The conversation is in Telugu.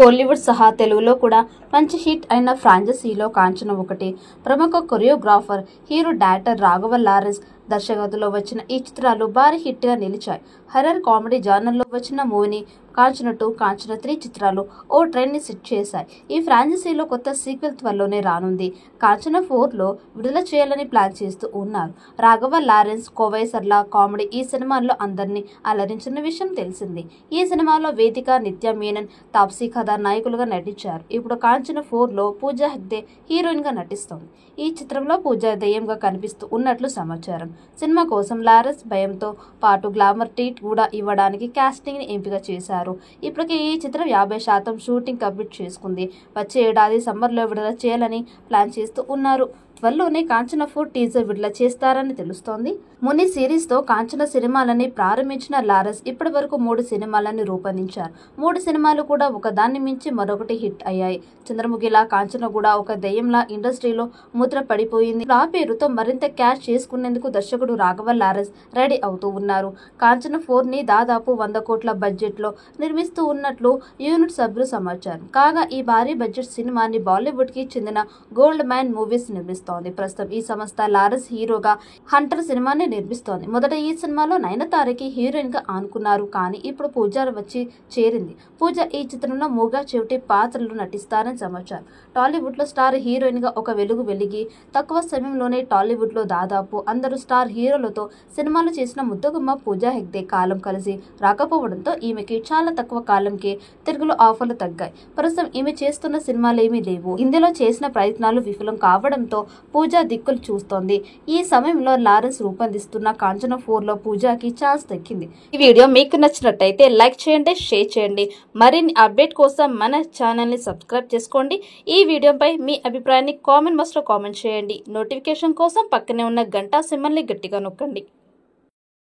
కోలీవుడ్ సహా తెలుగులో కూడా మంచి హిట్ అయిన ఫ్రాంచైజీలో కాంచన ఒకటి. ప్రముఖ choreographer, hero, director Raghava Lawrence దర్శకత్వంలో వచ్చిన ఈ చిత్రాలు భారీ హిట్గా నిలిచాయి. హర్రర్ కామెడీ జానర్లో వచ్చిన మూవీని కాంచన 2, కాంచన 3 చిత్రాలు ఓ ట్రెండ్ని సెట్ చేశాయి. ఈ ఫ్రాంచైజీలో కొత్త సీక్వెల్ త్వరలోనే రానుంది. కాంచన 4లో విడుదల చేయాలని ప్లాన్ చేస్తూ ఉన్నారు. రాఘవ లారెన్స్, కోవై సరళ కామెడీ ఈ సినిమాల్లో అందరినీ అలరించిన విషయం తెలిసింది. ఈ సినిమాలో వేదిక, నిత్య మీనన్, తాప్సీ కథానాయకులుగా నటించారు. ఇప్పుడు కాంచన 4లో పూజా హెగ్డే హీరోయిన్గా నటిస్తోంది. ఈ చిత్రంలో పూజా దెయ్యంగా కనిపిస్తూ ఉన్నట్లు సమాచారం. సినిమా కోసం లారెన్స్ భయంతో పాటు గ్లామర్ ట్రీట్ కూడా ఇవ్వడానికి కాస్టింగ్ని ఎంపిక చేశారు. ఇప్పటికే ఈ చిత్రం 50% షూటింగ్ కంప్లీట్ చేసుకుంది. వచ్చే ఏడాది సమ్మర్లో విడుదల చేయాలని ప్లాన్ చేస్తూ ఉన్నారు. త్వరలోనే కాంచన 4 టీజర్ విడుదల చేస్తారని తెలుస్తోంది. ముని సిరీస్తో కాంచన సినిమాలని ప్రారంభించిన లారెన్స్ ఇప్పటి వరకు 3 సినిమాలని రూపొందించారు. 3 సినిమాలు కూడా ఒకదాన్ని మించి మరొకటి హిట్ అయ్యాయి. చంద్రముఖిలా కాంచన కూడా ఒక దెయ్యంలా ఇండస్ట్రీలో ముద్ర పడిపోయింది. ఆ పేరుతో మరింత క్యాష్ చేసుకునేందుకు దర్శకుడు రాఘవ లారెన్స్ రెడీ అవుతూ ఉన్నారు. కాంచన 4ని దాదాపు 100 కోట్ల బడ్జెట్లో నిర్మిస్తూ ఉన్నట్లు యూనిట్ సభ్యులు సమాచారం. కాగా ఈ భారీ బడ్జెట్ సినిమాని బాలీవుడ్కి చెందిన గోల్డ్ మైన్ మూవీస్ నిర్మిస్తోంది. ప్రస్తుతం ఈ సంస్థ లారెన్స్ హీరోగా హంటర్ సినిమాని నిర్మిస్తోంది. మొదట ఈ సినిమాలో నయనతారకి హీరోయిన్ గా ఆనుకున్నారు. కానీ ఇప్పుడు పూజ వచ్చి చేరింది. పూజ ఈ చిత్రంలో మూగా చెవిటి పాత్రలు నటిస్తారని సమాచారం. టాలీవుడ్ లో స్టార్ హీరోయిన్ గా ఒక వెలుగు వెలిగి తక్కువ సమయంలోనే టాలీవుడ్ లో దాదాపు అందరూ స్టార్ హీరోలతో సినిమాలు చేసిన ముద్దగుమ్మ పూజా హెగ్డే కాలం కలిసి రాకపోవడంతో ఈమెకి చాలా తక్కువ కాలంకే తెలుగులో ఆఫర్లు తగ్గాయి. ప్రస్తుతం ఈమె చేస్తున్న సినిమాలేమీ లేవు. ఇందులో చేసిన ప్రయత్నాలు విఫలం కావడంతో పూజా దిక్కులు చూస్తోంది. ఈ సమయంలో లారెన్స్ రూపొందిస్తున్న కాంచన 4లో పూజాకి ఛాన్స్ దక్కింది. ఈ వీడియో మీకు నచ్చినట్టయితే లైక్ చేయండి, షేర్ చేయండి. మరిన్ని అప్డేట్ కోసం మన ఛానల్ని సబ్స్క్రైబ్ చేసుకోండి. ఈ వీడియోపై మీ అభిప్రాయాన్ని కామెంట్ బాక్స్లో కామెంట్ చేయండి. నోటిఫికేషన్ కోసం పక్కనే ఉన్న గంట సింబల్ని గట్టిగా నొక్కండి.